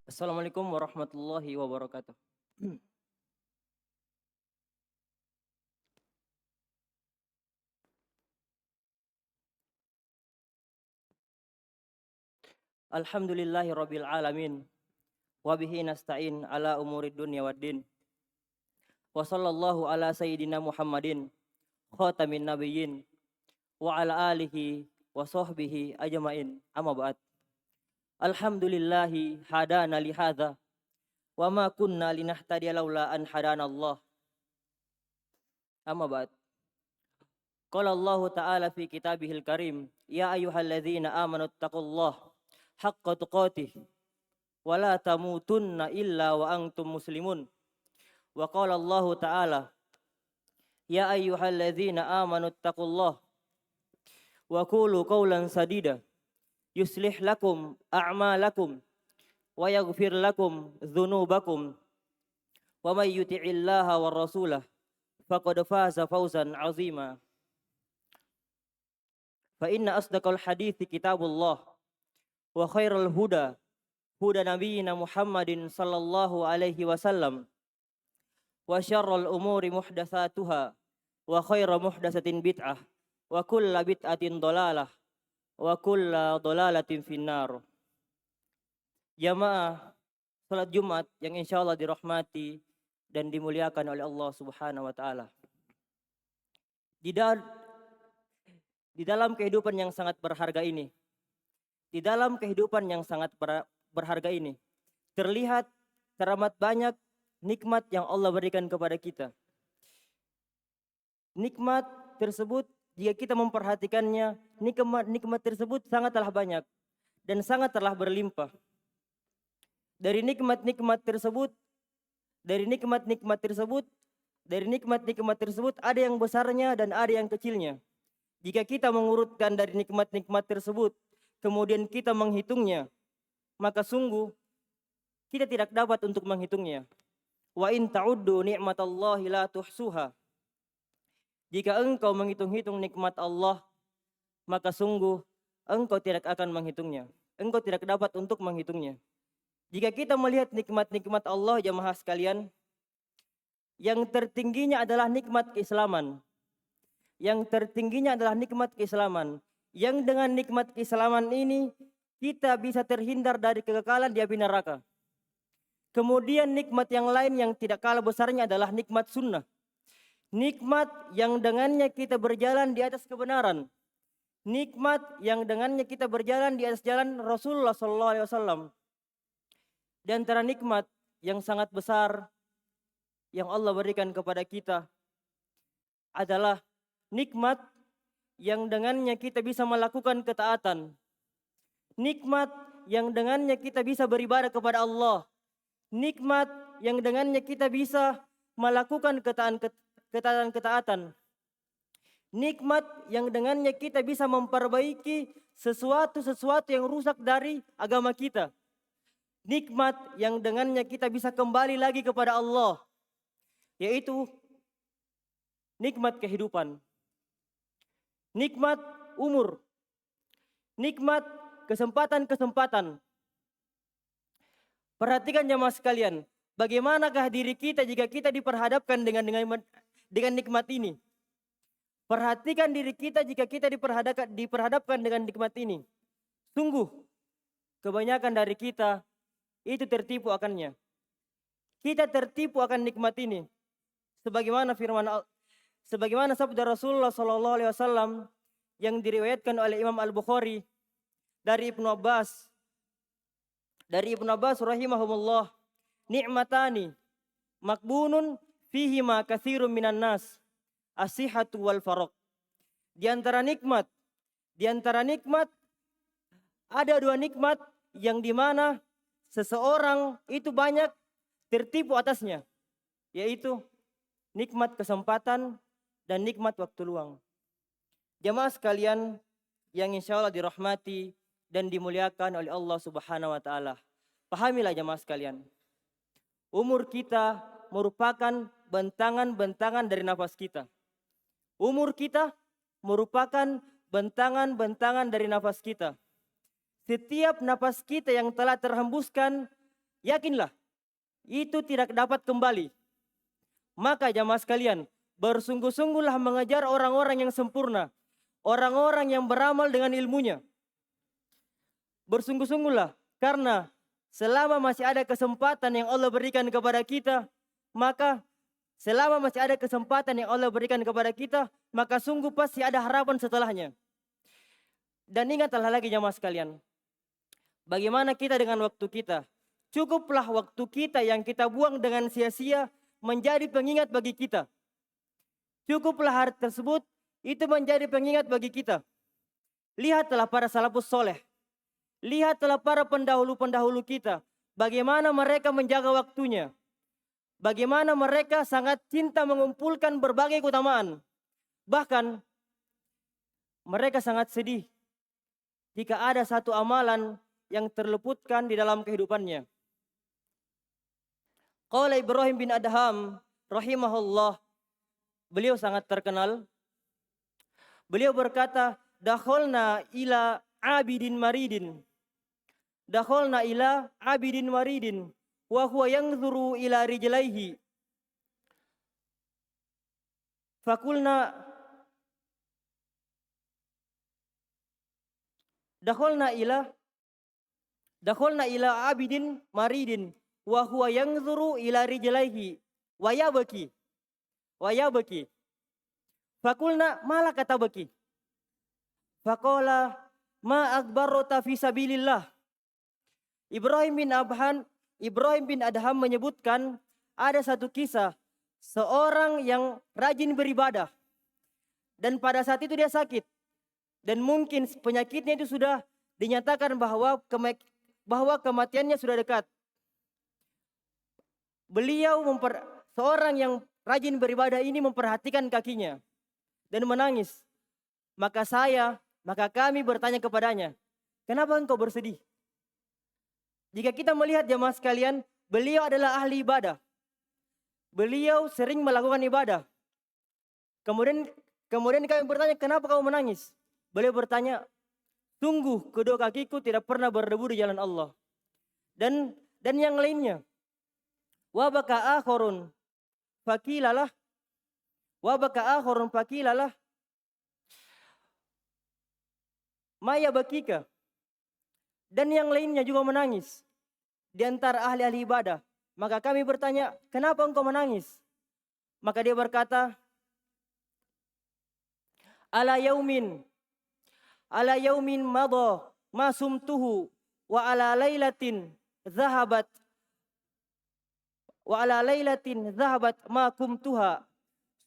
Assalamualaikum warahmatullahi wabarakatuh. Alhamdulillahi rabbil alamin. Wa bihi nasta'in ala umurid dunya waddin. Wa sallallahu ala sayyidina Muhammadin khatamin nabiyyin wa ala alihi wa sahbihi ajmain. Amma ba'd. Alhamdulillahi hadana li hadza wa ma kunna linahtadiya laula an hadana Allah. Amma ba'd. Qala Allah ta'ala fi kitabihil karim, ya ayyuhalladzina amanu taqullaha haqqa tuqatih wa la tamutunna illa wa antum muslimun. Wa qala Allah ta'ala, ya ayyuhalladzina amanu taqullaha wa qulu qawlan sadida yuslih lakum a'malakum wa yaghfir lakum dzunubakum wa may yuti'illaha war rasulah faqad faza fawzan 'azima. Fa inna asdaqal hadithi kitabullah wa khairal huda huda nabiyyina Muhammadin sallallahu alaihi wasallam wa syarrul umuri muhdatsatuha wa khairu muhdatsatin bid'ah wa kullu bid'atin dhalalah wa kullu dhalalatin finnar. Jamaah salat Jumat yang insyaallah dirahmati dan dimuliakan oleh Allah Subhanahu wa taala. Di dalam kehidupan yang sangat berharga ini, terlihat teramat banyak nikmat yang Allah berikan kepada kita. Nikmat tersebut, jika kita memperhatikannya, nikmat tersebut sangatlah banyak dan sangatlah berlimpah. Dari nikmat-nikmat tersebut, ada yang besarnya dan ada yang kecilnya. Jika kita mengurutkan dari nikmat-nikmat tersebut, kemudian kita menghitungnya, maka sungguh kita tidak dapat untuk menghitungnya. Wa in ta'uddu ni'matallahi la tuhsuha. Jika engkau menghitung-hitung nikmat Allah, maka sungguh engkau tidak akan menghitungnya. Engkau tidak dapat untuk menghitungnya. Jika kita melihat nikmat-nikmat Allah, jamaah sekalian, yang tertingginya adalah nikmat keislaman. Yang tertingginya adalah nikmat keislaman. Yang dengan nikmat keislaman ini kita bisa terhindar dari kekekalan di api neraka. Kemudian nikmat yang lain yang tidak kalah besarnya adalah nikmat sunnah. Nikmat yang dengannya kita berjalan di atas kebenaran. Nikmat yang dengannya kita berjalan di atas jalan Rasulullah SAW. Di antara nikmat yang sangat besar yang Allah berikan kepada kita adalah nikmat yang dengannya kita bisa melakukan ketaatan. Nikmat yang dengannya kita bisa beribadah kepada Allah. Nikmat yang dengannya kita bisa melakukan ketaatan. Nikmat yang dengannya kita bisa memperbaiki sesuatu yang rusak dari agama kita. Nikmat yang dengannya kita bisa kembali lagi kepada Allah, yaitu nikmat kehidupan. Nikmat umur, nikmat kesempatan. Perhatikan jamaah sekalian, bagaimanakah diri kita jika kita diperhadapkan dengan nikmat ini? Perhatikan diri kita jika kita diperhadapkan dengan nikmat ini. Sungguh, kebanyakan dari kita itu tertipu akannya. Kita tertipu akan nikmat ini. Sebagaimana sabda Rasulullah SAW yang diriwayatkan oleh Imam Al-Bukhari dari Ibnu Abbas rahimahumullah, ni'matani makbunun fihi ma katsirun minan nas, as-sihhatu wal faraq. Di antara nikmat ada dua nikmat yang dimana seseorang itu banyak tertipu atasnya, yaitu nikmat kesempatan dan nikmat waktu luang. Jamaah sekalian yang insyaallah dirahmati dan dimuliakan oleh Allah Subhanahu wa taala. Pahamilah jamaah sekalian, umur kita merupakan bentangan-bentangan dari nafas kita. Umur kita merupakan bentangan-bentangan dari nafas kita. Setiap nafas kita yang telah terhembuskan yakinlah itu tidak dapat kembali. Maka jamaah sekalian, bersungguh-sungguhlah mengejar orang-orang yang sempurna, orang-orang yang beramal dengan ilmunya. Bersungguh-sungguhlah, karena selama masih ada kesempatan yang Allah berikan kepada kita, maka selama masih ada kesempatan yang Allah berikan kepada kita, maka sungguh pasti ada harapan setelahnya. Dan ingatlah lagi jamaah sekalian, bagaimana kita dengan waktu kita? Cukuplah waktu kita yang kita buang dengan sia-sia menjadi pengingat bagi kita. Cukuplah hari tersebut itu menjadi pengingat bagi kita. Lihatlah para salafus soleh. Lihatlah para pendahulu-pendahulu kita. Bagaimana mereka menjaga waktunya. Bagaimana mereka sangat cinta mengumpulkan berbagai keutamaan. Bahkan mereka sangat sedih jika ada satu amalan yang terluputkan di dalam kehidupannya. Qala Ibrahim bin Adham rahimahullah, beliau sangat terkenal. Beliau berkata, dakhalna ila abidin maridin. Dakhalna ila abidin maridin wa huwa yanzuru ila rijlaihi. Fakulna dakhalna ila abidin maridin wa huwa yanzuru ila rijlaihi wa yabki. Fakulna mala kata baki. Faqala ma akbarota fi sabilillah. Ibrahim bin Adham menyebutkan ada satu kisah seorang yang rajin beribadah. Dan pada saat itu dia sakit. Dan mungkin penyakitnya itu sudah dinyatakan bahwa kematiannya sudah dekat. Seorang yang rajin beribadah ini memperhatikan kakinya dan menangis. Maka kami bertanya kepadanya, kenapa engkau bersedih? Jika kita melihat jamaah sekalian, beliau adalah ahli ibadah. Beliau sering melakukan ibadah. Kemudian kami bertanya, kenapa kau menangis? Beliau bertanya, sungguh kedua kakiku tidak pernah berdebu di jalan Allah. Dan yang lainnya. Wa baka akhorun fakilalah. Maya bakika. Dan yang lainnya juga menangis. Di antara ahli-ahli ibadah. Maka kami bertanya, kenapa engkau menangis? Maka dia berkata, ala yaumin madha ma sumtuhu wa ala lailatin zahabat ma kumtuha.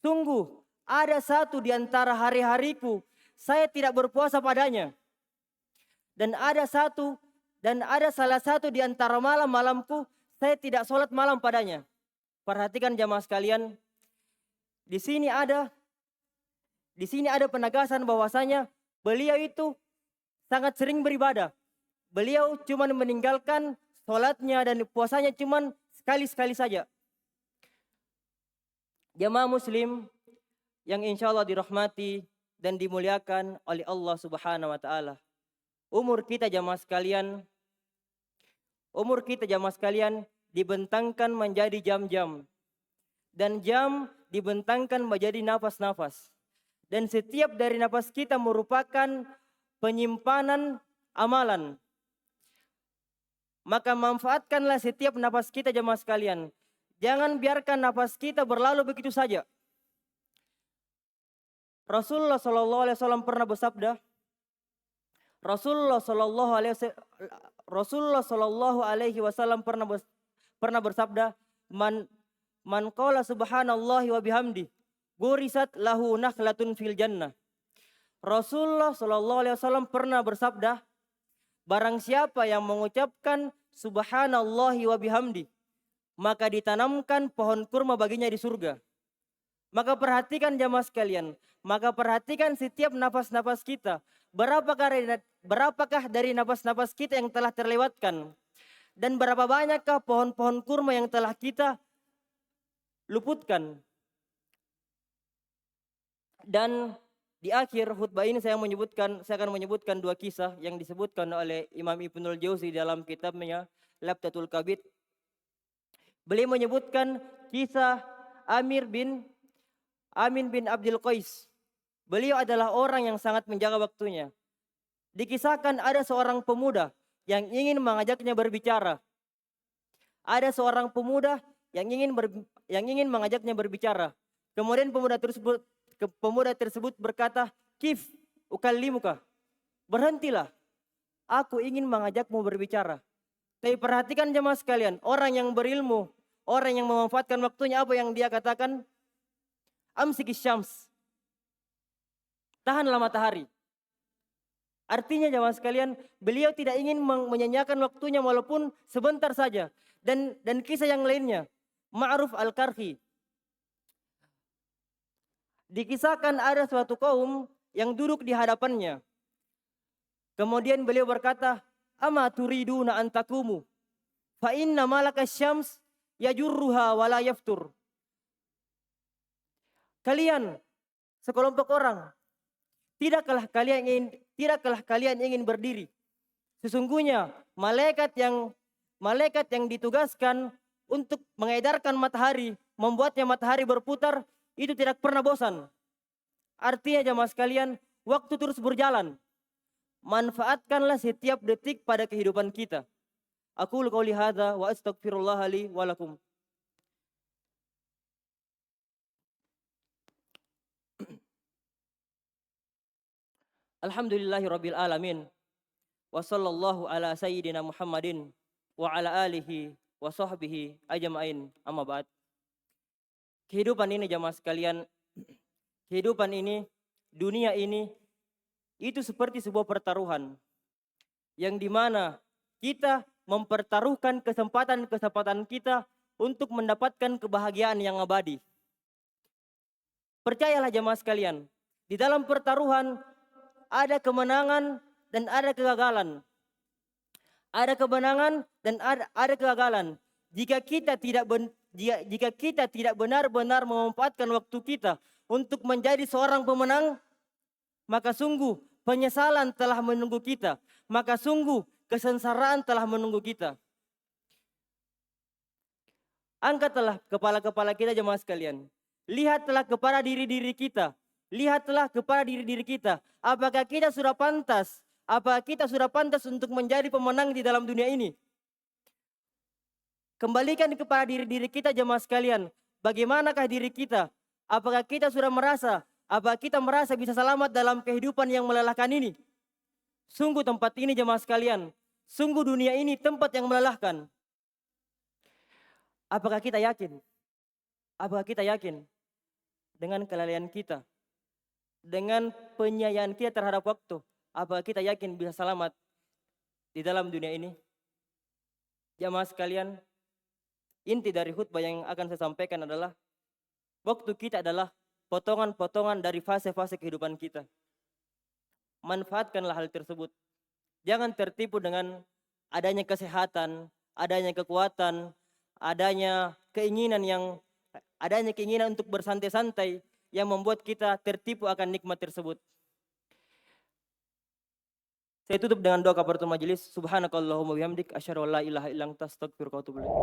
Sungguh ada satu di antara hari-hariku saya tidak berpuasa padanya. Dan ada salah satu di antara malam-malamku saya tidak sholat malam padanya. Perhatikan jamaah sekalian, di sini ada penegasan bahwasanya beliau itu sangat sering beribadah. Beliau cuma meninggalkan sholatnya dan puasanya cuma sekali-sekali saja. Jamaah muslim yang insya Allah dirahmati dan dimuliakan oleh Allah Subhanahu wa Ta'ala. Umur kita jamaah sekalian dibentangkan menjadi jam-jam. Dan jam dibentangkan menjadi nafas-nafas. Dan setiap dari nafas kita merupakan penyimpanan amalan. Maka manfaatkanlah setiap nafas kita jamaah sekalian. Jangan biarkan nafas kita berlalu begitu saja. Rasulullah SAW pernah bersabda. Rasulullah SAW pernah bersabda, man qala subhanallahi wa bihamdi gurisat lahu nakhlatun fil jannah. Rasulullah SAW pernah bersabda, barang siapa yang mengucapkan subhanallahi wa bihamdi, maka ditanamkan pohon kurma baginya di surga. Maka perhatikan jamaah sekalian, perhatikan setiap nafas-nafas kita. Berapakah dari nafas-nafas kita yang telah terlewatkan? Dan berapa banyakkah pohon-pohon kurma yang telah kita luputkan? Dan di akhir khutbah ini saya akan menyebutkan dua kisah yang disebutkan oleh Imam Ibnul Jauzi dalam kitabnya Labtatul Kabid. Beliau menyebutkan kisah Amin bin Abdul Qais. Beliau adalah orang yang sangat menjaga waktunya. Dikisahkan ada seorang pemuda yang ingin mengajaknya berbicara. Ada seorang pemuda yang ingin mengajaknya berbicara. Kemudian pemuda tersebut berkata, "Kif ukallimuka?" Berhentilah, aku ingin mengajakmu berbicara. Tapi perhatikan jemaah sekalian, orang yang berilmu, orang yang memanfaatkan waktunya, apa yang dia katakan? Amsikis syams. Tahanlah matahari. Artinya jemaah sekalian, beliau tidak ingin menyanyiakan waktunya walaupun sebentar saja. Dan kisah yang lainnya, Ma'ruf Al-Karhi. Dikisahkan ada suatu kaum yang duduk di hadapannya. Kemudian beliau berkata, "Ama turiduna an takumu fa inna malaka syams yajurruha wa la yaftur." Kalian sekelompok orang, tidakkah kalian ingin berdiri? Sesungguhnya malaikat yang ditugaskan untuk mengedarkan matahari, membuatnya matahari berputar, itu tidak pernah bosan. Artinya jemaah sekalian, waktu terus berjalan. Manfaatkanlah setiap detik pada kehidupan kita. Aku qouli hadza wa astaghfirullah li wa lakum. Alhamdulillahirabbil alamin. Wa sallallahu ala sayyidina Muhammadin wa ala alihi wa sahbihi ajma'in. Amma ba'd. Kehidupan ini jemaah sekalian, kehidupan ini, dunia ini, itu seperti sebuah pertaruhan yang dimana kita mempertaruhkan kesempatan kita untuk mendapatkan kebahagiaan yang abadi. Percayalah jemaah sekalian, di dalam pertaruhan ada kemenangan dan ada kegagalan. Ada kemenangan dan ada kegagalan. Jika kita tidak benar-benar memanfaatkan waktu kita untuk menjadi seorang pemenang, maka sungguh penyesalan telah menunggu kita. Maka sungguh kesengsaraan telah menunggu kita. Angkatlah kepala-kepala kita jemaah sekalian. Lihatlah kepada diri-diri kita. Lihatlah kepada diri-diri kita. Apakah kita sudah pantas? Apakah kita sudah pantas untuk menjadi pemenang di dalam dunia ini? Kembalikan kepada diri-diri kita jemaah sekalian. Bagaimanakah diri kita? Apakah kita sudah merasa? Apakah kita merasa bisa selamat dalam kehidupan yang melelahkan ini? Sungguh tempat ini jemaah sekalian. Sungguh dunia ini tempat yang melelahkan. Apakah kita yakin? Apakah kita yakin dengan kelalaian kita? Dengan penyayaan kita terhadap waktu? Apakah kita yakin bisa selamat di dalam dunia ini? Jemaah sekalian, inti dari khutbah yang akan saya sampaikan adalah waktu kita adalah potongan-potongan dari fase-fase kehidupan kita. Manfaatkanlah hal tersebut. Jangan tertipu dengan adanya kesehatan, adanya kekuatan, adanya keinginan untuk bersantai-santai yang membuat kita tertipu akan nikmat tersebut. Saya tutup dengan doa kafaratul majelis. Subhanakallahumma bihamdik asyhadu an la ilaha illa anta astaghfiruka wa atubu ilaik.